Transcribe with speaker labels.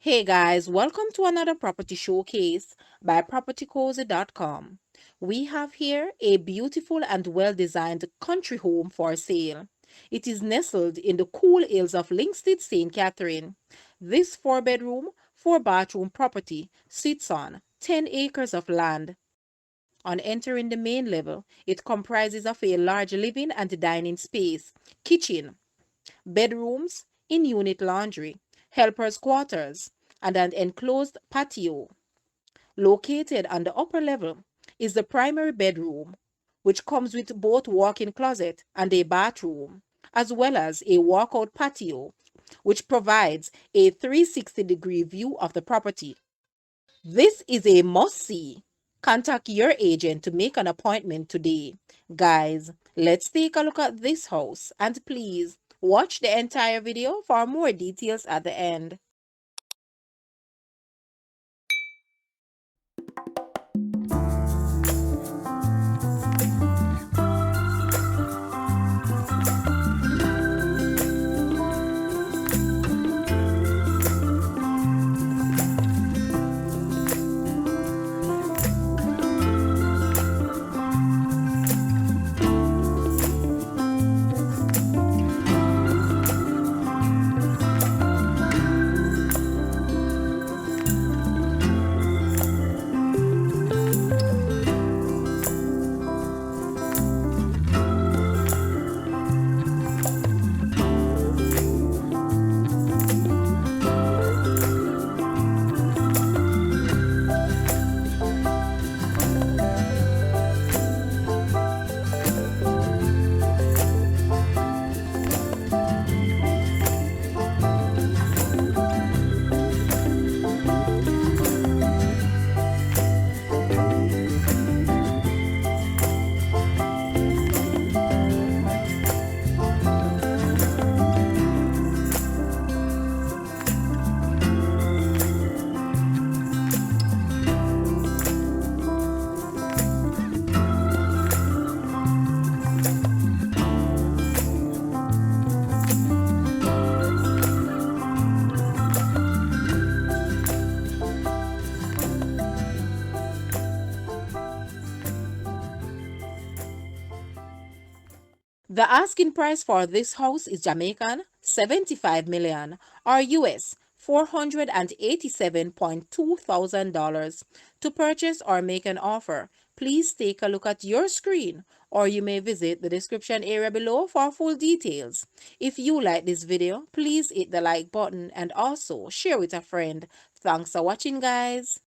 Speaker 1: Hey guys, welcome to another property showcase by propertycozy.com. We have here a beautiful and well-designed country home for sale. It is nestled in the cool hills of Linstead, St. Catherine. This 4-bedroom, 4-bathroom property sits on 10 acres of land. On entering the main level, it comprises of a large living and dining space, kitchen, bedrooms, in-unit laundry, helpers' quarters, and an enclosed patio. Located on the upper level is the primary bedroom, which comes with both walk-in closet and a bathroom, as well as a walkout patio, which provides a 360-degree view of the property. This is a must-see. Contact your agent to make an appointment today. Guys, let's take a look at this house and please watch the entire video for more details at the end. The asking price for this house is Jamaican 75 million or US $487,200. To purchase or make an offer, please take a look at your screen or you may visit the description area below for full details. If you like this video, please hit the like button and also share with a friend. Thanks for watching, guys.